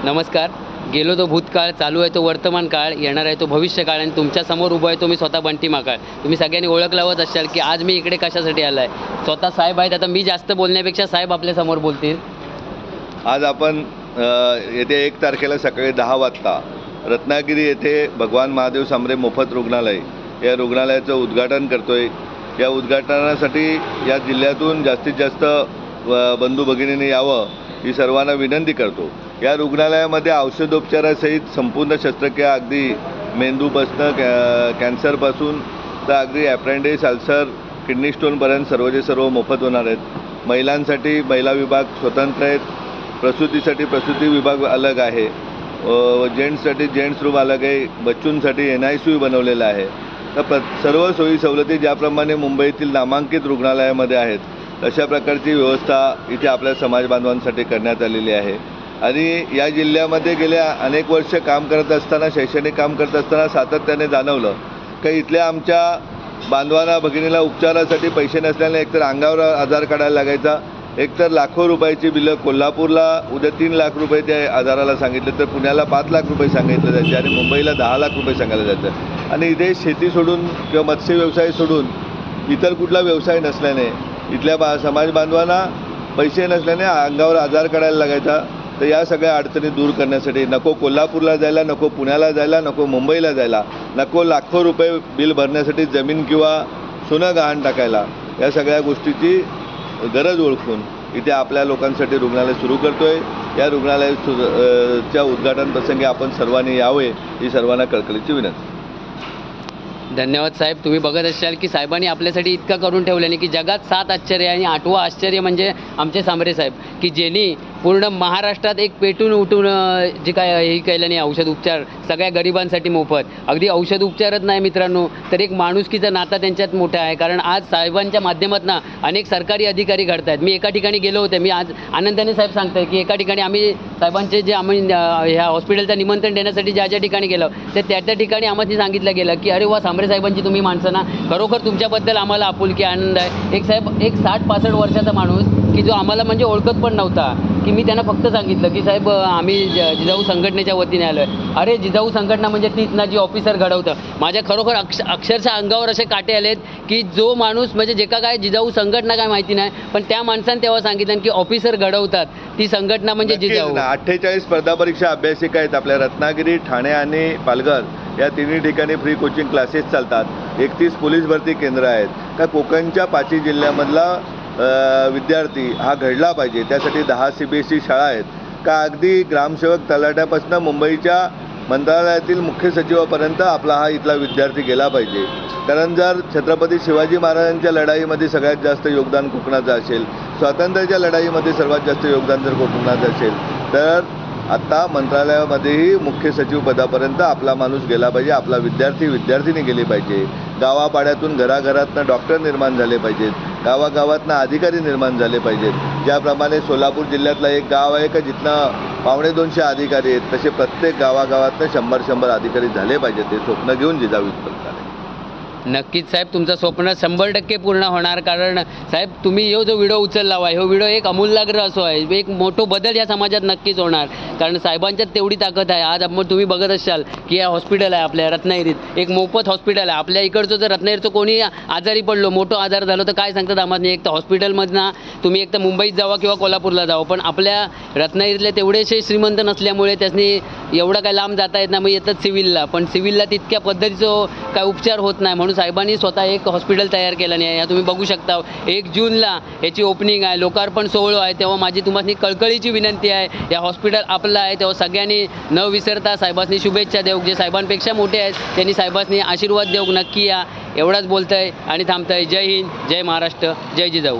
नमस्कार. गेलो तो भूतकाळ, चालू आहे तो वर्तमान काळ, येणार आहे तो भविष्यकाळ आणि तुमच्यासमोर उभा आहे तो मी स्वतः बंटी माकाळ. तुम्ही सगळ्यांनी ओळखलावत असाल की आज मी इकडे कशासाठी आलो आहे. स्वतः साहेब आहेत. आता मी जास्त बोलण्यापेक्षा साहेब आपल्यासमोर बोलतील. आज आपण येत्या 1 तारखेला सकाळी 10 वाजता रत्नागिरी येथे भगवान महादेव सांबरे मोफत रुग्णालय या रुग्णालयाचं उद्घाटन करतोय. या उद्घाटनासाठी या जिल्ह्यातून जास्तीत जास्त बंधू भगिनींनी यावं ही सर्वांना विनंती करतो. या रुग्णालयामध्ये औषधोपचारासहित संपूर्ण शस्त्रक्रिया अगदी मेंदूपासून कॅन्सरपासून तर अगदी ॲप्रेंडिस अल्सर किडनी स्टोनपर्यंत सर्वचे सर्व मोफत होणार आहेत. महिलांसाठी महिला विभाग स्वतंत्र आहेत. प्रसूतीसाठी प्रसूती विभाग अलग आहे. जेंट्ससाठी जेंट्स रूम अलग आहे. बच्चूंसाठी NICU बनवलेलं आहे. तर सर्व सोयी सवलती ज्याप्रमाणे मुंबईतील नामांकित रुग्णालयामध्ये आहेत तशा प्रकारची व्यवस्था इथे आपल्या समाज बांधवांसाठी करण्यात आलेली आहे. आणि या जिल्ह्यामध्ये गेल्या अनेक वर्ष काम करत असताना शैक्षणिक काम करत असताना सातत्याने जाणवलं की इथल्या आमच्या बांधवांना भगिनीला उपचारासाठी पैसे नसल्याने एकतर अंगावर आजार काढायला लागायचा, एकतर लाखो रुपयाची बिलं. कोल्हापूरला उद्या 3 लाख रुपये त्या आजाराला सांगितले तर पुण्याला 5 लाख रुपये सांगितले जायचे आणि मुंबईला 10 लाख रुपये सांगायला जायचं. आणि इथे शेती सोडून किंवा मत्स्य व्यवसाय सोडून इतर कुठला व्यवसाय नसल्याने इथल्या समाज बांधवांना पैसे नसल्याने अंगावर आजार काढायला लागायचा. तर या सगळ्या अडचणी दूर करण्यासाठी नको कोल्हापूरला जायला, नको पुण्याला जायला, नको मुंबईला जायला, नको लाखो रुपये बिल भरण्यासाठी जमीन किंवा सोनं गहाण टाकायला, या सगळ्या गोष्टीची गरज ओळखून इथे आपल्या लोकांसाठी रुग्णालय सुरू करतोय. या रुग्णालयाच्या उद्घाटन प्रसंगी आपण सर्वांनी यावे ही सर्वांना कळकळीची विनंती. धन्यवाद साहेब. तुम्ही बघत असाल की साहेबांनी आपल्यासाठी इतकं करून ठेवल्याने की जगात 7 आश्चर्य आणि 8वं आश्चर्य म्हणजे आमचे सांबरे साहेब की ज्यांनी पूर्ण महाराष्ट्रात एक पेटून उठून जे काय हे केलं नाही औषध उपचार सगळ्या गरिबांसाठी मोफत. अगदी औषध उपचारच नाही मित्रांनो तर एक माणुसकीचा नाता त्यांच्यात मोठा आहे. कारण आज साहेबांच्या माध्यमातून अनेक सरकारी अधिकारी घडत आहेत. मी एका ठिकाणी गेलो होते. मी आज आनंदाने साहेब सांगतोय की एका ठिकाणी आम्ही साहेबांचे जे आम्ही ह्या हॉस्पिटलचं निमंत्रण देण्यासाठी ज्या ज्या ठिकाणी गेलो तर त्या ठिकाणी आम्हाला सांगितलं गेलं की अरे वा सांबरे साहेबांची तुम्ही माणसं ना, खरोखर तुमच्याबद्दल आम्हाला आपुलकी आनंद आहे. एक साहेब एक 60-65 वर्षाचा माणूस की जो आम्हाला म्हणजे ओळखत पण नव्हता की मी त्यांना फक्त सांगितलं की साहेब आम्ही जिजाऊ संघटनेच्या वतीने आलो आहे. अरे जिजाऊ संघटना म्हणजे तीच ना जी ऑफिसर घडवतं. माझ्या खरोखर अक्षरशः अंगावर असे काटे आलेत की जो माणूस म्हणजे जे काय जिजाऊ संघटना काय माहिती नाही पण त्या माणसाने तेव्हा सांगितलं की ऑफिसर घडवतात ती संघटना म्हणजे जिजाऊ. 48 स्पर्धा परीक्षा अभ्यासिका आहेत आपल्या रत्नागिरी, ठाणे आणि पालघर या तिन्ही ठिकाणी फ्री कोचिंग क्लासेस चालतात. 31 पोलीस भरती केंद्र आहेत. त्या कोकणच्या 5 जिल्ह्यामधला विद्यार्थी हा घडला पाहिजे त्यासाठी 10 CBSE शाळा आहेत. का अगदी ग्रामसेवक तलाट्यापासून मुंबईच्या मंत्रालयातील मुख्य सचिवापर्यंत आपला हा इथला विद्यार्थी गेला पाहिजे. कारण जर छत्रपती शिवाजी महाराजांच्या लढाईमध्ये सगळ्यात जास्त योगदान कोकणाचं असेल, स्वातंत्र्याच्या लढाईमध्ये सर्वात जास्त योगदान जर कोकणाचं असेल तर आत्ता मंत्रालयामध्येही मुख्य सचिव पदापर्यंत आपला माणूस गेला पाहिजे. आपला विद्यार्थिनी गेली पाहिजे. गावापाड्यातून घराघरातनं डॉक्टर निर्माण झाले पाहिजेत. गावागावातनं अधिकारी निर्माण झाले पाहिजेत. ज्याप्रमाणे सोलापूर जिल्ह्यातलं एक गाव आहे का जिथनं 250 अधिकारी आहेत तसे प्रत्येक गावागावातनं 100 अधिकारी झाले पाहिजेत. ते स्वप्न घेऊन जिजाऊ इथपर्यंत आले. नक्कीच साहेब तुमचं स्वप्न 100% पूर्ण होणार. कारण साहेब तुम्ही जो व्हिडिओ उचलला आहे हो व्हिडिओ एक अमूल्याग्र असो आहे. एक मोठो बदल या समाजात नक्कीच होणार. कारण साहेबांच्यात तेवढी ताकद आहे. आज आपण तुम्ही बघत असाल की या हॉस्पिटल आहे आपल्या रत्नागिरीत एक मोफत हॉस्पिटल आहे. आपल्या इकडचं जर रत्नागिरीचं कोणी आजारी पडलो मोठं आजार झालं तर काय सांगतात आम्हाला एक तर हॉस्पिटलमधनं तुम्ही एक तर मुंबईत जावा किंवा कोल्हापूरला जावं. पण आपल्या रत्नागिरीतले तेवढेसे श्रीमंत नसल्यामुळे त्यासनी एवढं काय लांब जाता येत नाही. मग येतात सिव्हिलला पण सिव्हिलला तितक्या पद्धतीचं काय उपचार होत नाही. म्हणून साहेबांनी स्वतः एक हॉस्पिटल तयार केलं नाही. या तुम्ही बघू शकता 1 जूनला याची ओपनिंग आहे, लोकार्पण सोहळा आहे. तेव्हा माझी तुम्हाला कळकळीची विनंती आहे या हॉस्पिटल आपलं आहे तेव्हा सगळ्यांनी न विसरता साहेबांनी शुभेच्छा देऊ. जे साहेबांपेक्षा मोठे आहेत त्यांनी साहेबांनी आशीर्वाद देऊ. नक्की या. एवढाच बोलतंय आणि थांबतंय. जय हिंद, जय महाराष्ट्र, जय जिजाऊ.